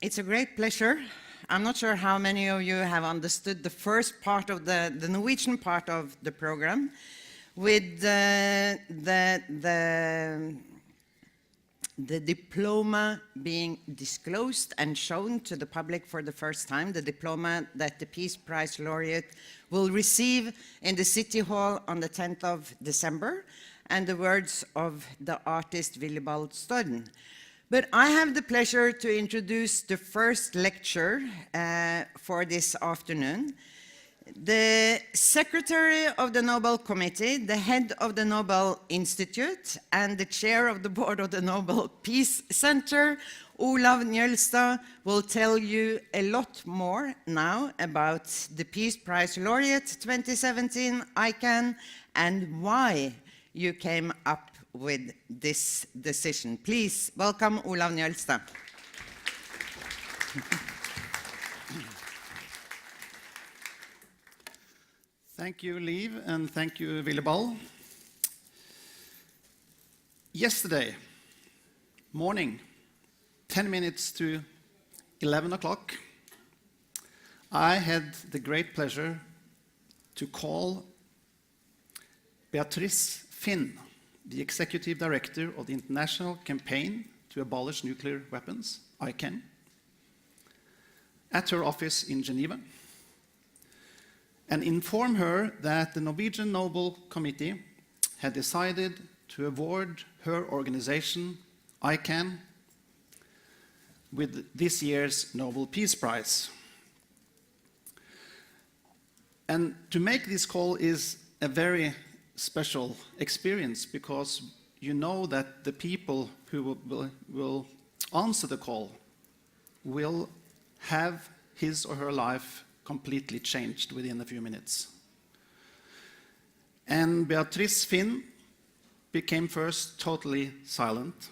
It's a great pleasure. I'm not sure how many of you have understood the first part of the Norwegian part of the program with the diploma being disclosed and shown to the public for the first time, the diploma that the Peace Prize laureate will receive in the City Hall on the 10th of December, and the words of the artist Willibald Storden. But I have the pleasure to introduce the first lecture for this afternoon. The Secretary of the Nobel Committee, the head of the Nobel Institute, and the chair of the board of the Nobel Peace Center, Olav Njølstad, will tell you a lot more now about the Peace Prize laureate 2017, ICAN, and why you came up with this decision. Please welcome Olav Njølstad. Thank you, Liv, and thank you, Willibald. Yesterday morning, 10 minutes to 11 o'clock, I had the great pleasure to call Beatrice Finn, the Executive Director of the International Campaign to Abolish Nuclear Weapons, ICAN, at her office in Geneva, and inform her that the Norwegian Nobel Committee had decided to award her organization, ICAN, with this year's Nobel Peace Prize. And to make this call is a very special experience, because you know that the people who will answer the call will have his or her life completely changed within a few minutes. And Beatrice Finn became first totally silent,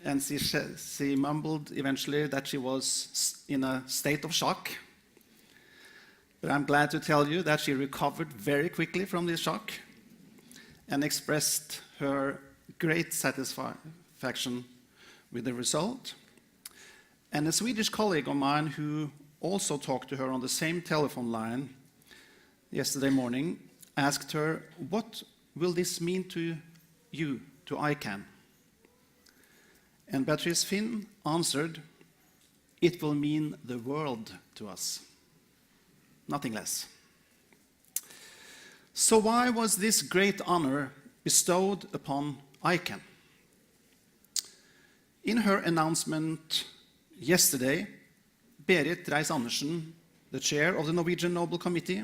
and she mumbled eventually that she was in a state of shock. But I'm glad to tell you that she recovered very quickly from this shock and expressed her great satisfaction with the result. And a Swedish colleague of mine who also talked to her on the same telephone line yesterday morning asked her, "What will this mean to you, to ICAN?" And Beatrice Finn answered, "It will mean the world to us, nothing less." So why was this great honor bestowed upon ICAN? In her announcement yesterday, Berit Reiss-Andersen, the chair of the Norwegian Nobel Committee,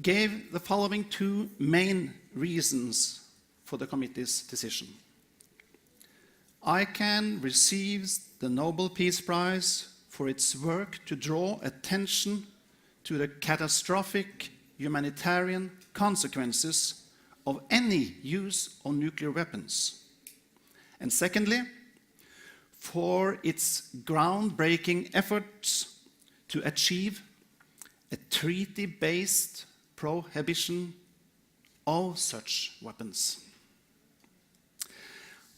gave the following two main reasons for the committee's decision. ICAN receives the Nobel Peace Prize for its work to draw attention to the catastrophic humanitarian consequences of any use of nuclear weapons. And secondly, for its groundbreaking efforts to achieve a treaty-based prohibition of such weapons.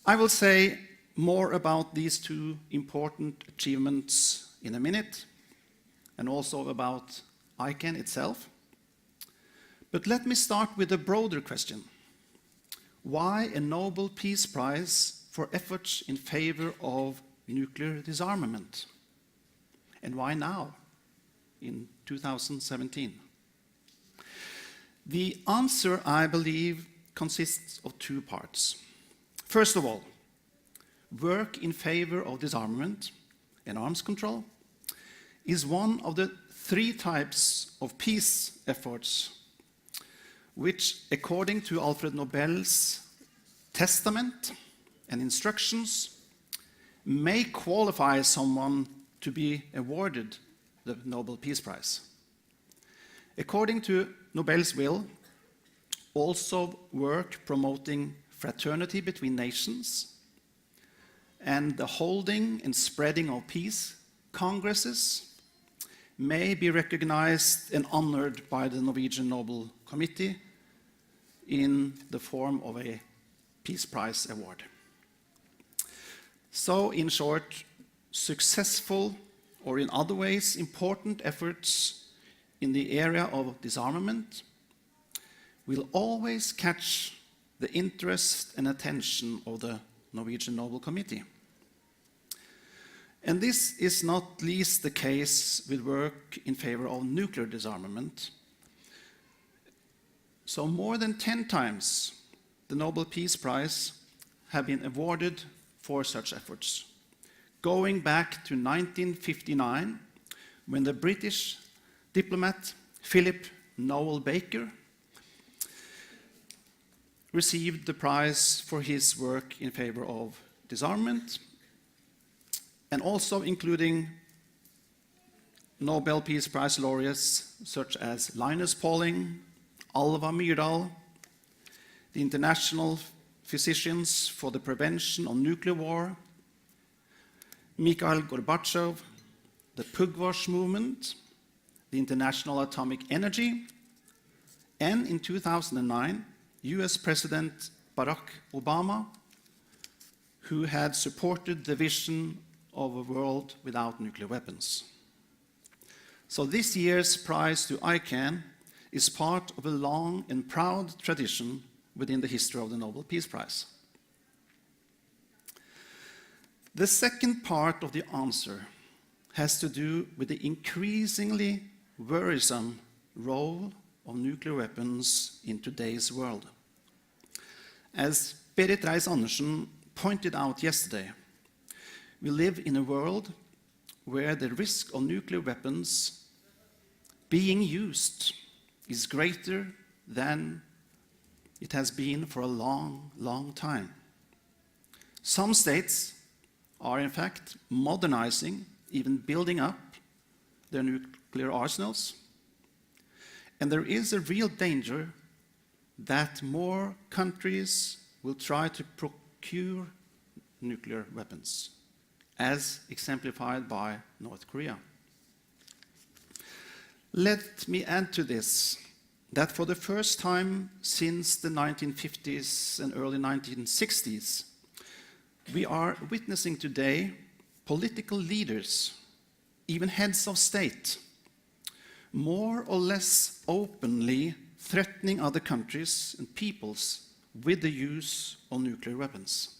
I will say more about these two important achievements in a minute, and also about ICAN itself. But let me start with a broader question. Why a Nobel Peace Prize for efforts in favor of nuclear disarmament? And why now, in 2017? The answer, I believe, consists of two parts. First of all, work in favor of disarmament and arms control is one of the three types of peace efforts which, according to Alfred Nobel's testament and instructions, may qualify someone to be awarded the Nobel Peace Prize. According to Nobel's will, also work promoting fraternity between nations and the holding and spreading of peace congresses may be recognized and honored by the Norwegian Nobel Committee in the form of a Peace Prize award. So, in short, successful or in other ways important efforts in the area of disarmament will always catch the interest and attention of the Norwegian Nobel Committee. And this is not least the case with work in favor of nuclear disarmament. So more than 10 times the Nobel Peace Prize have been awarded for such efforts, going back to 1959, when the British diplomat Philip Noel Baker received the prize for his work in favor of disarmament, and also including Nobel Peace Prize laureates such as Linus Pauling, Alva Myrdal, the International Physicians for the Prevention of Nuclear War, Mikhail Gorbachev, the Pugwash Movement, the International Atomic Energy, and in 2009, US President Barack Obama, who had supported the vision of a world without nuclear weapons. So this year's prize to ICAN is part of a long and proud tradition within the history of the Nobel Peace Prize. The second part of the answer has to do with the increasingly worrisome role of nuclear weapons in today's world. As Berit Reiss-Andersen pointed out yesterday, we live in a world where the risk of nuclear weapons being used is greater than it has been for a long, long time. Some states are in fact modernizing, even building up their nuclear arsenals. And there is a real danger that more countries will try to procure nuclear weapons, as exemplified by North Korea. Let me add to this that for the first time since the 1950s and early 1960s, we are witnessing today political leaders, even heads of state, more or less openly threatening other countries and peoples with the use of nuclear weapons.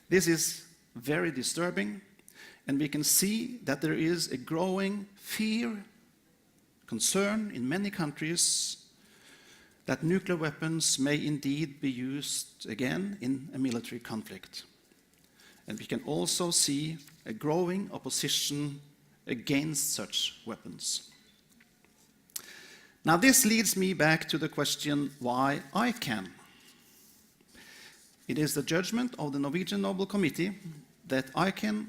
This is very disturbing, and we can see that there is a growing fear, concern in many countries that nuclear weapons may indeed be used again in a military conflict. And we can also see a growing opposition against such weapons. Now this leads me back to the question, why ICAN? It is the judgment of the Norwegian Nobel Committee that ICAN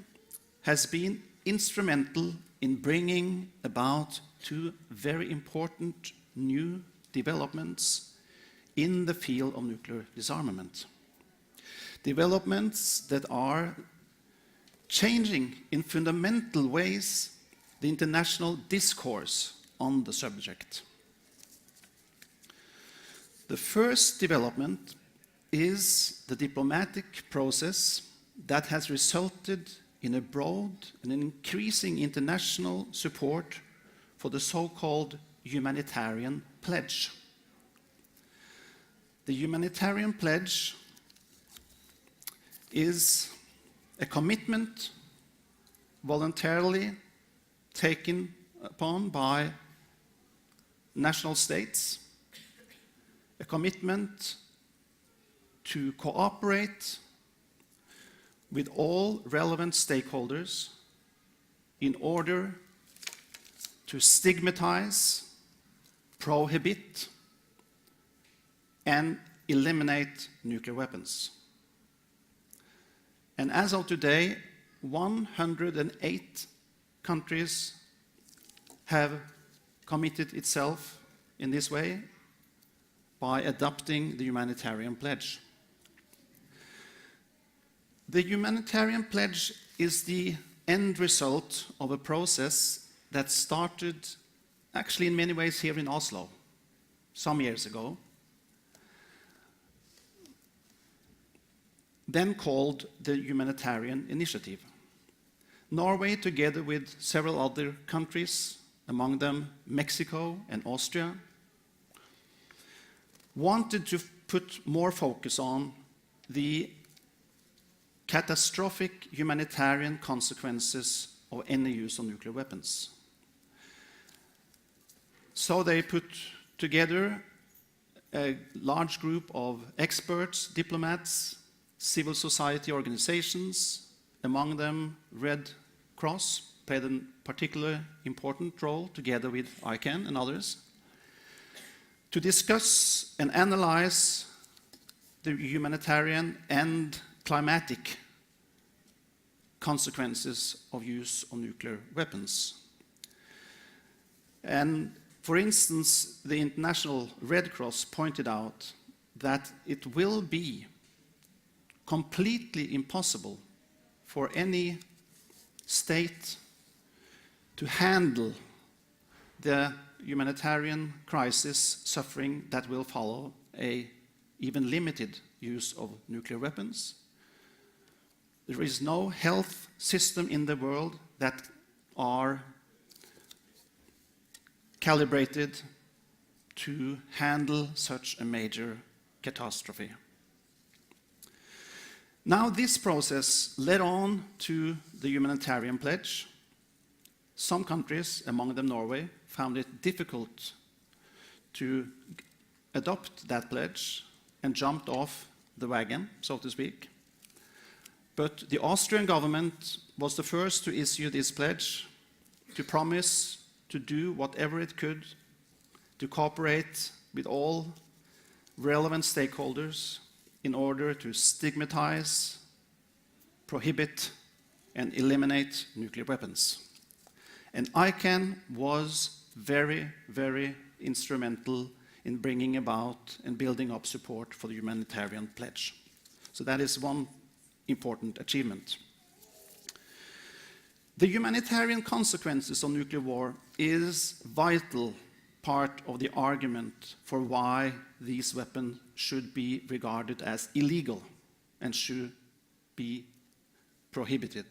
has been instrumental in bringing about two very important new developments in the field of nuclear disarmament. Developments that are changing in fundamental ways the international discourse on the subject. The first development is the diplomatic process that has resulted in a broad and increasing international support for the so-called Humanitarian Pledge. The Humanitarian Pledge is a commitment voluntarily taken upon by national states, a commitment to cooperate with all relevant stakeholders in order to stigmatize, prohibit, and eliminate nuclear weapons. And as of today, 108 countries have committed itself in this way by adopting the Humanitarian Pledge. The Humanitarian Pledge is the end result of a process that started actually in many ways here in Oslo some years ago, then called the Humanitarian Initiative. Norway, together with several other countries, among them Mexico and Austria, wanted to put more focus on the catastrophic humanitarian consequences of any use of nuclear weapons. So they put together a large group of experts, diplomats, civil society organizations, among them Red Cross played a particularly important role together with ICAN and others, to discuss and analyze the humanitarian and climatic consequences of use of nuclear weapons. And for instance, the International Red Cross pointed out that it will be completely impossible for any state to handle the humanitarian crisis suffering that will follow a even limited use of nuclear weapons. There is no health system in the world that are calibrated to handle such a major catastrophe. Now this process led on to the Humanitarian Pledge. Some countries, among them Norway, found it difficult to adopt that pledge and jumped off the wagon, so to speak. But the Austrian government was the first to issue this pledge, to promise to do whatever it could to cooperate with all relevant stakeholders in order to stigmatize, prohibit, and eliminate nuclear weapons. And ICAN was very, very instrumental in bringing about and building up support for the Humanitarian Pledge. So that is one important achievement. The humanitarian consequences of nuclear war is vital part of the argument for why these weapons should be regarded as illegal and should be prohibited.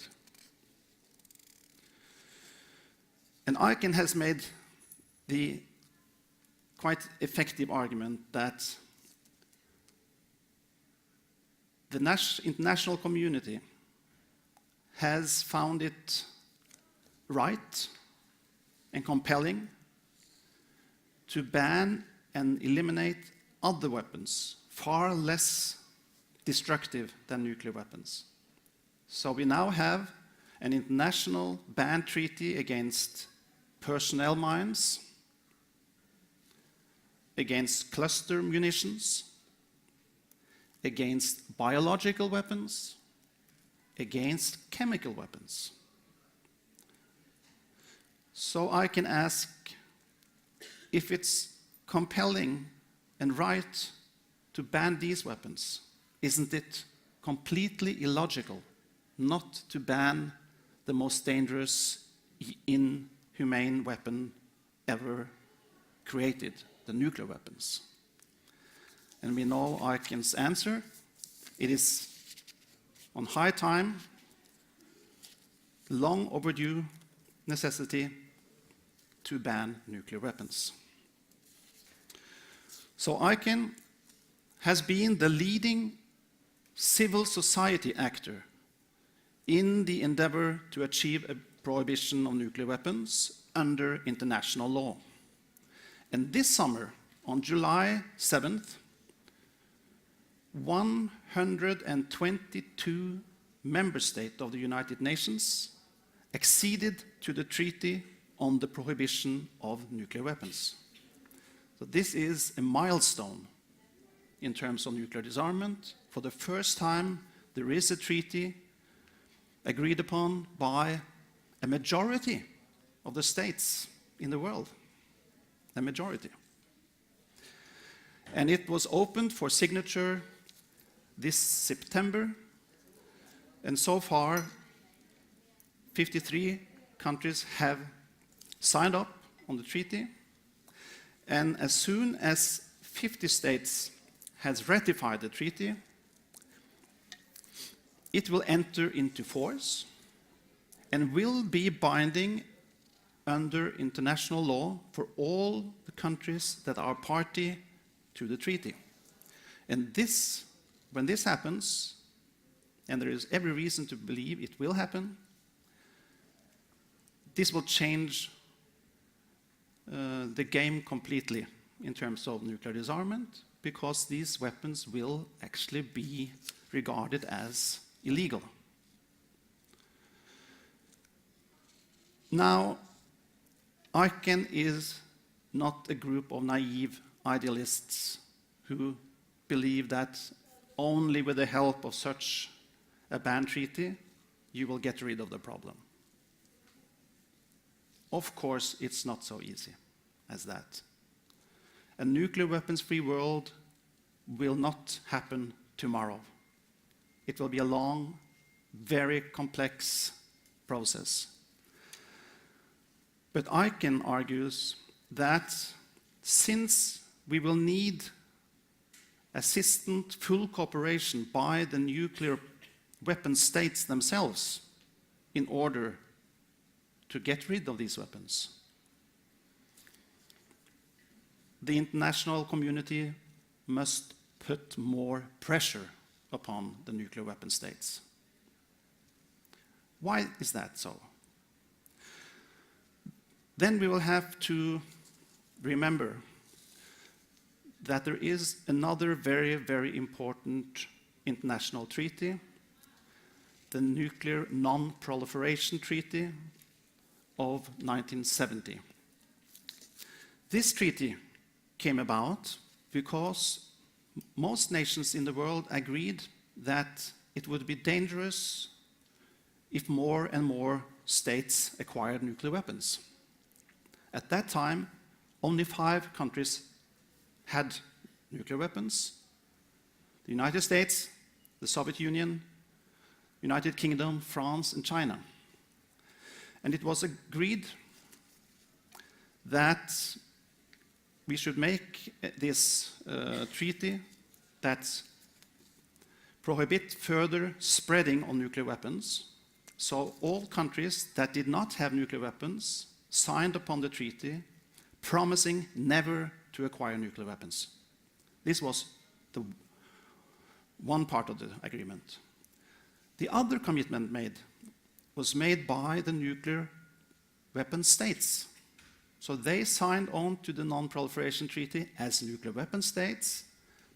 And ICAN has made the quite effective argument that the international community has found it right and compelling to ban and eliminate other weapons far less destructive than nuclear weapons. So we now have an international ban treaty against personnel mines, against cluster munitions, against biological weapons, against chemical weapons. So I can ask if it's compelling and right to ban these weapons. Isn't it completely illogical not to ban the most dangerous, inhumane weapon ever created, the nuclear weapons? And we know ICAN's answer. It is on high time, long overdue necessity to ban nuclear weapons. So ICAN has been the leading civil society actor in the endeavor to achieve a prohibition of nuclear weapons under international law. And this summer, on July 7th, 122 member states of the United Nations acceded to the Treaty on the Prohibition of Nuclear Weapons. So this is a milestone in terms of nuclear disarmament. For the first time, there is a treaty agreed upon by a majority of the states in the world. A majority. And it was opened for signature this September, and so far 53 countries have signed up on the treaty, and as soon as 50 states has ratified the treaty, it will enter into force, and will be binding under international law for all the countries that are party to the treaty. And this, when this happens, and there is every reason to believe it will happen, this will change the game completely in terms of nuclear disarmament, because these weapons will actually be regarded as illegal. Now, ICAN is not a group of naive idealists who believe that only with the help of such a ban treaty you will get rid of the problem. Of course, it's not so easy as that. A nuclear weapons-free world will not happen tomorrow. It will be a long, very complex process. But ICAN argues that since we will need assistant full cooperation by the nuclear weapon states themselves in order to get rid of these weapons, the international community must put more pressure upon the nuclear weapon states. Why is that so? Then we will have to remember that there is another very, very important international treaty, the Nuclear Non-Proliferation Treaty of 1970. This treaty came about because most nations in the world agreed that it would be dangerous if more and more states acquired nuclear weapons. At that time, only 5 countries had nuclear weapons: the United States, the Soviet Union, United Kingdom, France, and China. And it was agreed that we should make this treaty that prohibit further spreading of nuclear weapons. So all countries that did not have nuclear weapons signed upon the treaty, promising never to acquire nuclear weapons. This was the one part of the agreement. The other commitment was made by the nuclear weapon states. So they signed on to the Non-Proliferation Treaty as nuclear weapon states,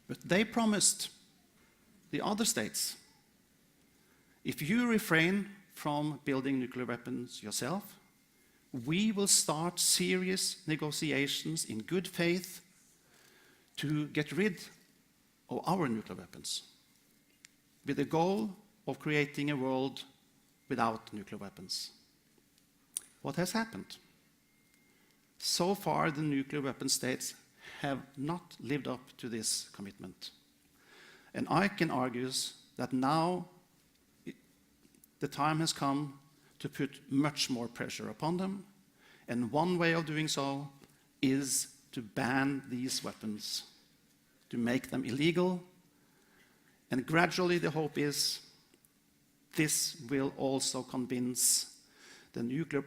but they promised the other states, if you refrain from building nuclear weapons yourself, we will start serious negotiations in good faith to get rid of our nuclear weapons, with the goal of creating a world without nuclear weapons. What has happened? So far, the nuclear weapon states have not lived up to this commitment. And ICAN argues that now the time has come to put much more pressure upon them, and one way of doing so is to ban these weapons, to make them illegal, and gradually the hope is this will also convince the nuclear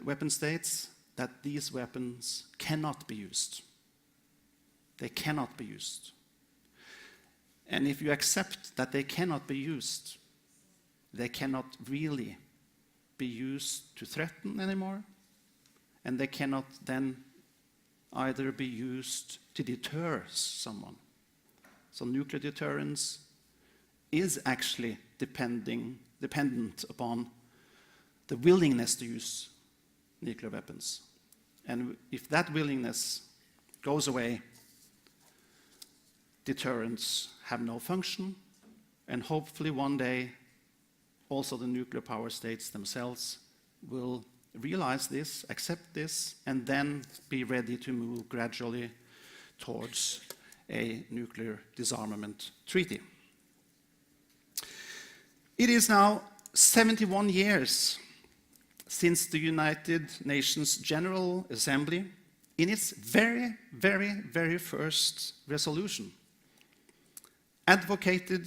weapon states that these weapons cannot be used. They cannot be used. And if you accept that they cannot be used, they cannot really be used to threaten anymore, and they cannot then either be used to deter someone. So nuclear deterrence is actually dependent upon the willingness to use nuclear weapons. And if that willingness goes away, deterrents have no function, and hopefully one day also the nuclear power states themselves will realize this, accept this, and then be ready to move gradually towards a nuclear disarmament treaty. It is now 71 years since the United Nations General Assembly, in its very, very, very first resolution, advocated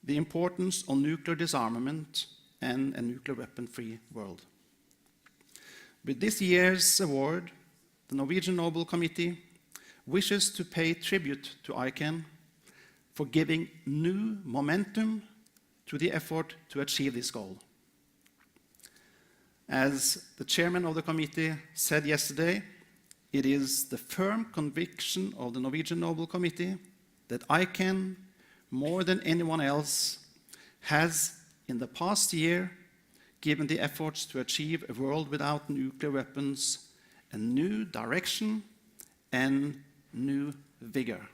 the importance of nuclear disarmament and a nuclear weapon-free world. With this year's award, the Norwegian Nobel Committee wishes to pay tribute to ICAN for giving new momentum to the effort to achieve this goal. As the chairman of the committee said yesterday, it is the firm conviction of the Norwegian Nobel Committee that ICAN, more than anyone else, has in the past year given the efforts to achieve a world without nuclear weapons a new direction and new vigor.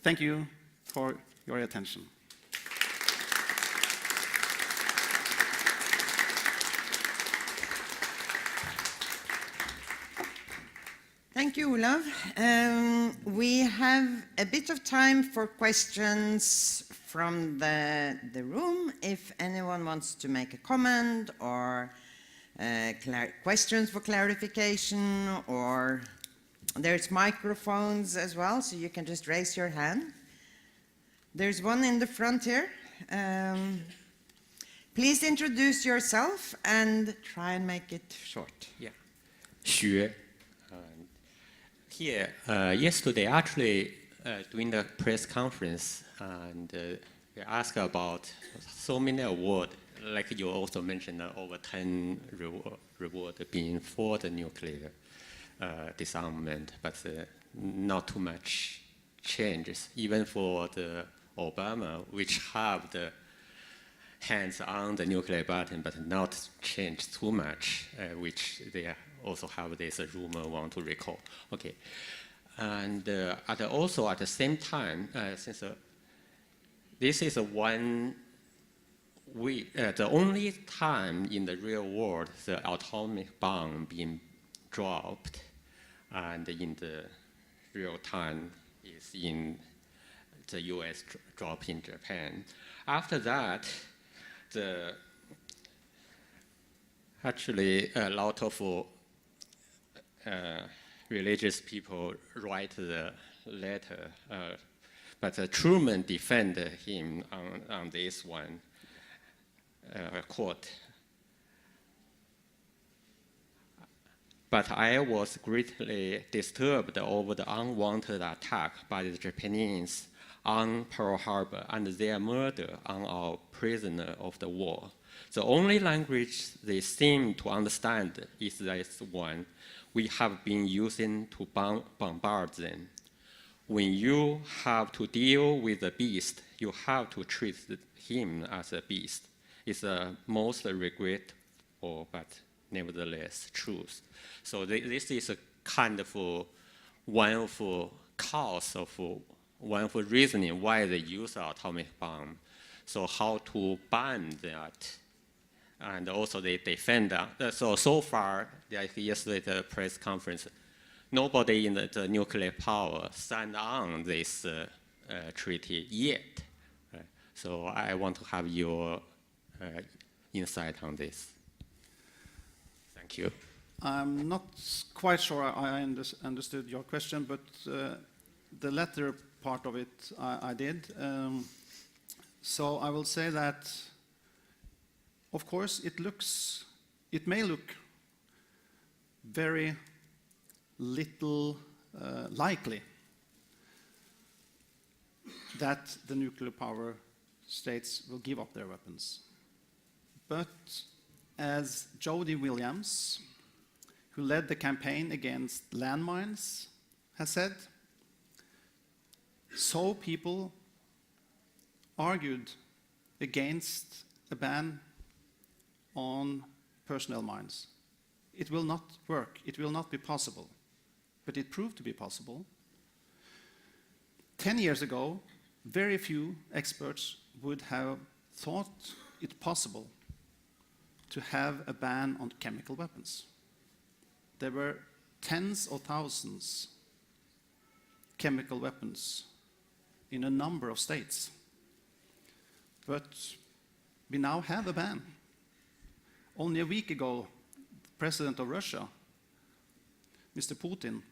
Thank you for your attention. Thank you, Olav. We have a bit of time for questions from the room. If anyone wants to make a comment or questions for clarification, or there's microphones as well, so you can just raise your hand. There's one in the front here. Please introduce yourself and try and make it short. Yeah. Xue. Here, yesterday, actually, during the press conference, and we asked about so many awards, like you also mentioned, over 10 rewards being for the nuclear disarmament, but not too much changes, even for the Obama, which have the hands on the nuclear button, but not changed too much, which they also have this rumor want to recall. Okay, and also at the same time, since this is the only time in the real world the atomic bomb being dropped, and in the real time is in the U.S. drop in Japan. After that, actually a lot of religious people write the letter, but Truman defended him on this one quote. But I was greatly disturbed over the unwanted attack by the Japanese on Pearl Harbor and their murder on our prisoner of the war. The only language they seem to understand is this one we have been using to bombard them. When you have to deal with a beast, you have to treat him as a beast. It's the most regretful, but nevertheless truth. So this is a kind of one of cause of one of the reasoning why they use atomic bomb. So how to ban that, and also they defend that. So far, like yesterday the press conference, nobody in the nuclear power signed on this treaty yet. Right? So I want to have your insight on this. Thank you. I'm not quite sure I understood your question, but the latter part of it I did. So I will say that, of course, it may look very little likely that the nuclear power states will give up their weapons. But as Jody Williams, who led the campaign against landmines, has said, so people argued against a ban on personnel mines. It will not work. It will not be possible. But it proved to be possible. 10 years ago, very few experts would have thought it possible to have a ban on chemical weapons. There were tens of thousands chemical weapons in a number of states. But we now have a ban. Only a week ago, the president of Russia, Mr. Putin,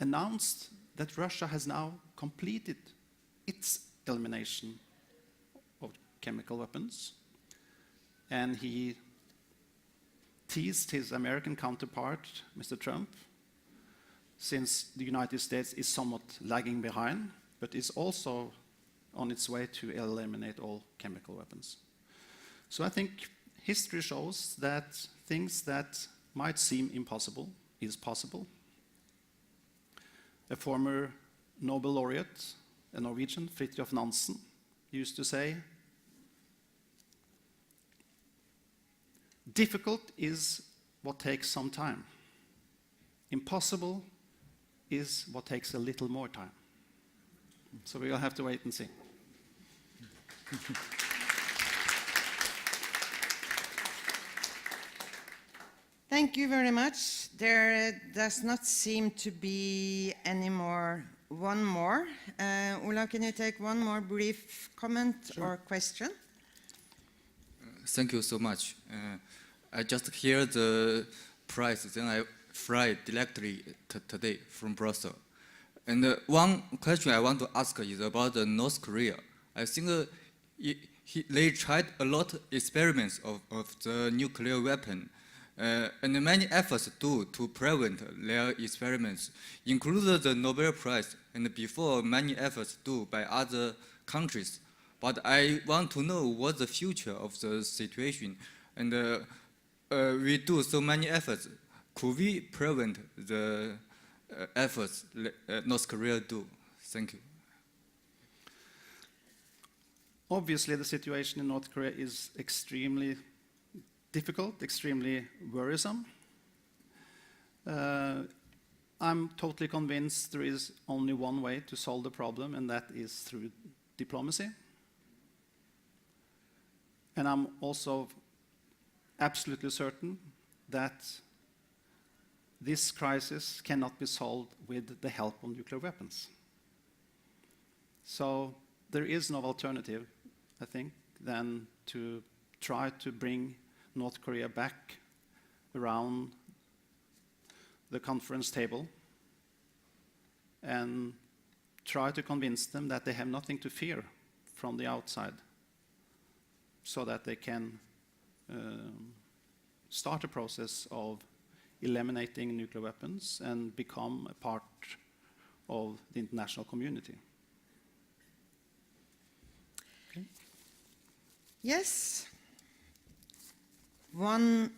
announced that Russia has now completed its elimination of chemical weapons. and he teased his American counterpart, Mr. Trump, since the United States is somewhat lagging behind, but is also on its way to eliminate all chemical weapons. So I think history shows that things that might seem impossible is possible. A former Nobel laureate, a Norwegian, Fridtjof Nansen, used to say, difficult is what takes some time. Impossible is what takes a little more time. So we'll have to wait and see. Thank you very much. There does not seem to be any more. One more. Olav, can you take one more brief comment or question? Thank you so much. I just hear the prize, then I fly directly today from Brussels. And one question I want to ask is about North Korea. I think they tried a lot of experiments of the nuclear weapon, and many efforts to prevent their experiments, including the Nobel Prize, and before many efforts by other countries. But I want to know what's the future of the situation, and we do so many efforts. Could we prevent the efforts North Korea do? Thank you. Obviously, the situation in North Korea is extremely difficult, extremely worrisome. I'm totally convinced there is only one way to solve the problem, and that is through diplomacy. And I'm also absolutely certain that this crisis cannot be solved with the help of nuclear weapons. So there is no alternative, I think, than to try to bring North Korea back around the conference table and try to convince them that they have nothing to fear from the outside, so that they can start a process of eliminating nuclear weapons and become a part of the international community. Okay. Yes. One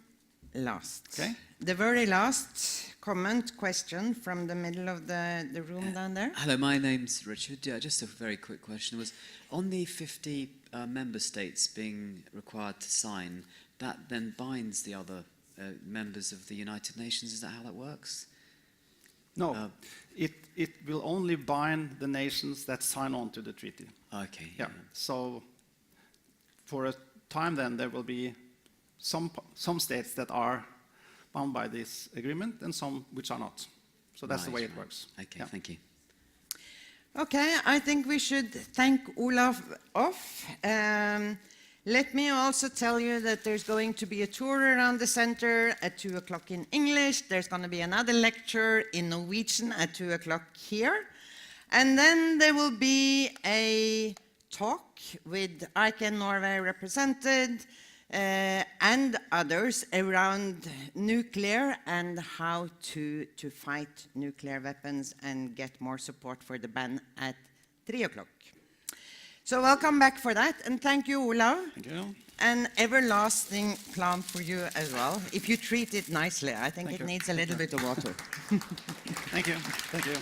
last. Okay. The very last comment, question from the middle of the room down there. Hello, my name's Richard. Yeah, just a very quick question. Was on the 50 member states being required to sign, that then binds the other members of the United Nations? Is that how that works? No, it will only bind the nations that sign on to the treaty. Okay. Yeah. So for a time then there will be some states that are bound by this agreement and some which are not. So that's the way it works. Okay, Yeah. thank you. Okay, I think we should thank Olav off. Let me also tell you that there's going to be a tour around the center at 2 o'clock in English. There's going to be another lecture in Norwegian at 2 o'clock here. And then there will be a talk with ICAN Norway represented and others around nuclear and how to fight nuclear weapons and get more support for the ban at 3 o'clock. So welcome back for that, and thank you, Olav. Thank you. An everlasting plant for you as well, if you treat it nicely. I think it needs a little bit of water. Thank you. Thank you.